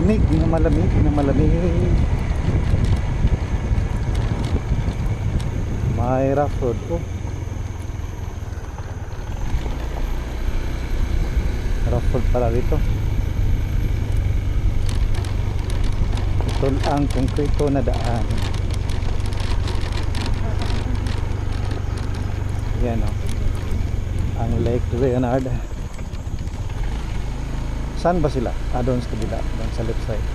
Malamig na malamig na malamig. May rough road po. Rough road pala dito. Ito ang konkreto na daan. Yan o. Ang Lake Leonard. Saan ba sila? Doon sa kabila, doon sa left side.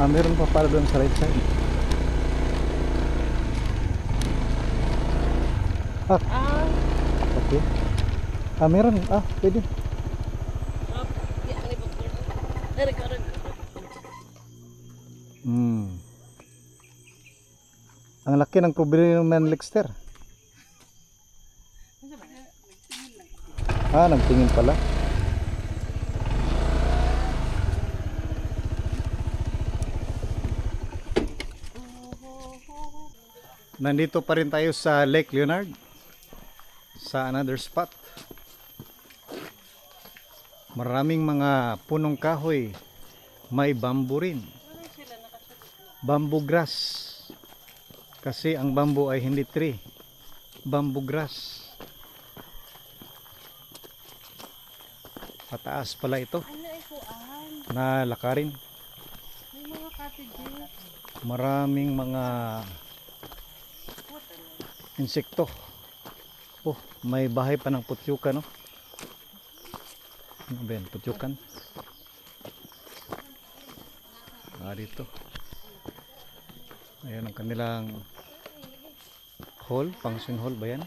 Meron pa pala doon sa right side. Okay. Meron. Pwede. Ang laki ng problema ng Lexter. Nagtingin pala. Nandito pa rin tayo sa Lake Leonard, sa another spot. Maraming mga punong kahoy, may bamboo rin, bamboo grass, kasi ang bamboo ay hindi tree, bamboo grass. Pataas pala ito na lakarin. Maraming mga insekto. May bahay pa ng putyukan, no? Ano ba yan? Putyukan? Dito. Ayan ang kanilang hall, function hall ba yan?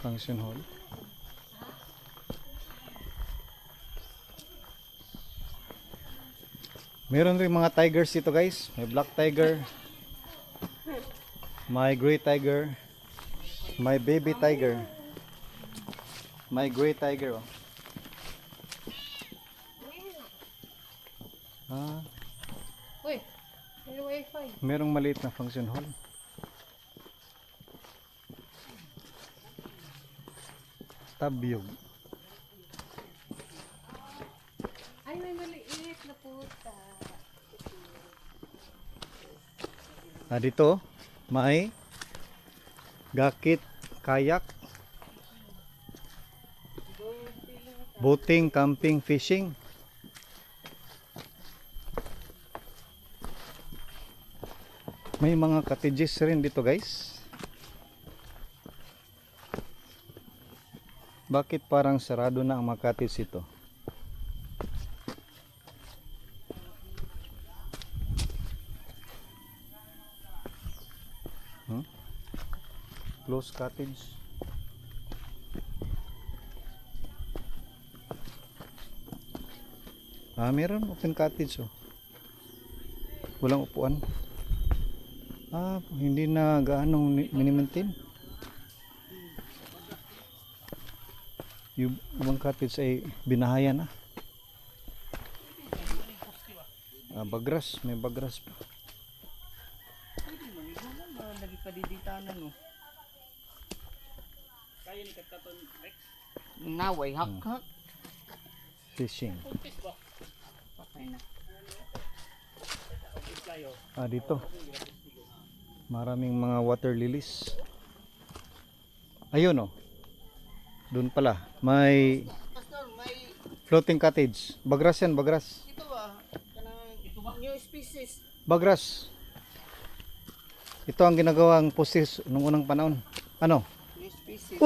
Function hall. Meron rin mga tigers dito, guys. May black tiger, may gray tiger, may baby tiger, may gray tiger. Uy, may wifi. Merong maliit na function hall. Tabyog. Ay, may maliit na puta. Dito may gakit, kayak, boating, camping, fishing. May mga cottages rin dito, guys. Bakit parang sarado na ang mga cottage ito? Close cottage. Meron open cottage. Walang upuan. Hindi na gaano minimaintain. Yung ibang cottage ay binahayan na. Bagras, may bagras pa. Lagi padiditanan mo. Kaya ni Katkaton Rex? Naway, hak-hak. Fishing. Patay na. Dito. Maraming mga water lilies. Ayun, doon pala. May floating cottage. Bagras yan, bagras. Ito ba? New species. Bagras. Ito ang ginagawang postis nung unang panahon. Ano? New species.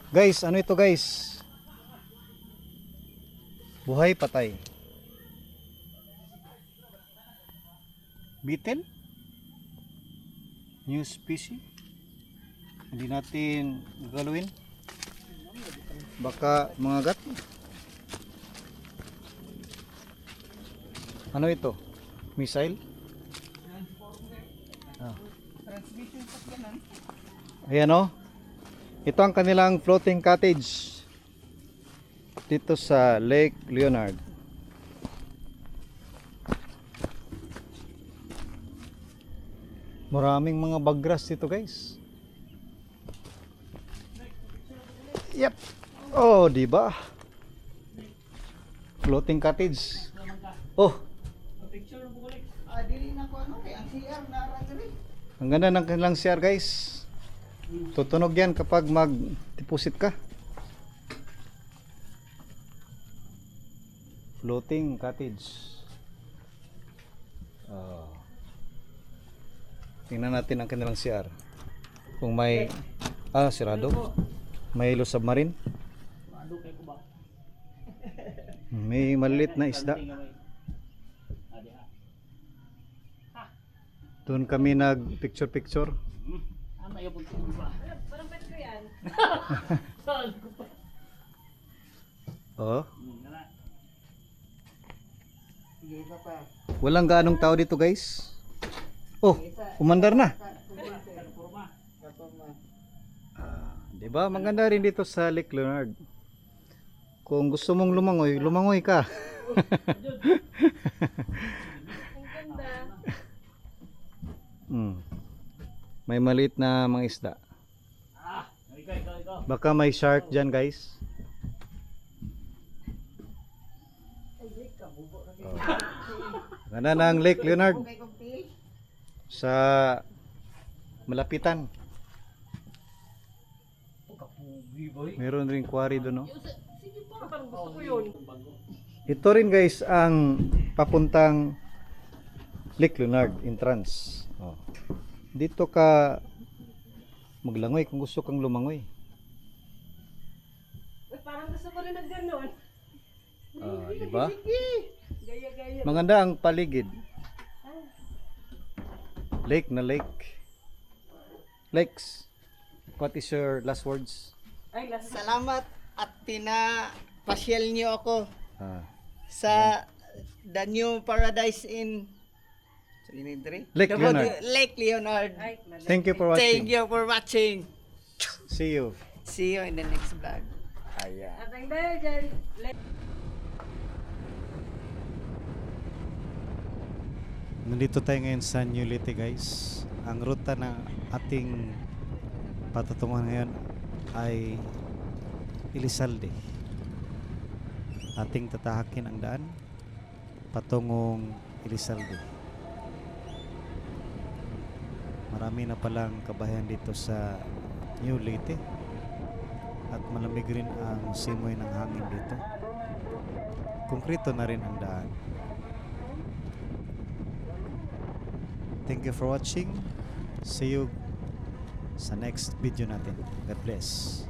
Guys, ano ito, guys? Buhay patay. Beetle? New species? Hindi natin galuin. Baka mga gat. Ano ito? Missile? Transmission pa ganun. Ayan, ito ang kanilang floating cottage dito sa Lake Leonard. Maraming mga bagras dito, guys. Yep. Oh, di ba? Floating cottage. Oh, Dili na ko ano kay ang CR na ra diri. ang ganda ng kanilang CR guys. Tutunog yan kapag mag-deposit ka. Floating cottage. Oh. Tingnan natin ang kanilang CR. Kung may sirado. May ilo submarine. Ano kay ko ba? May maliit na isda. Doon kami nag picture. Ama yo pud ba. Parang pwede ko yan. Saan ko pa? Oh. Nala. Sige pa pa. Walang gaanong tao dito guys. Oh, umandar na. Forma. Forma. Di ba? Maganda rin dito sa Lake Leonard. Kung gusto mong lumangoy, lumangoy ka. Ang ganda. May maliit na mga isda. Ikaw. Baka may shark dyan guys. Ganda ng Lake Leonard. Sa malapitan. Meron rin quarry doon, no? Sige pa, parang gusto ko yun. Ito rin guys ang papuntang Lake Leonard entrance. Oh. Dito ka maglangoy kung gusto kang lumangoy. Parang gusto ko rin ng ganun. Di ba? Gaya-gaya. Maganda ang paligid. Lake na lake. Lakes. What is your last words? Ay, last Salamat at pinapasyal niyo ako Ah, sa the new paradise in Lake Leonard. Lake Leonard. Ay, mali. Thank you for watching. Thank you for watching. See you. See you in the next vlog. Ayan. At ang dahil dyan, Nandito tayo ngayon sa New Leyte guys. Ang ruta na ating patutunguhan ngayon ay Elizalde. Ating tatahakin ang daan patungong Elizalde. Marami na palang kabahayan dito sa New Leyte at malamig rin ang simoy ng hangin dito. Konkreto na rin ang daan. Thank you for watching. See you sa next video natin. God bless.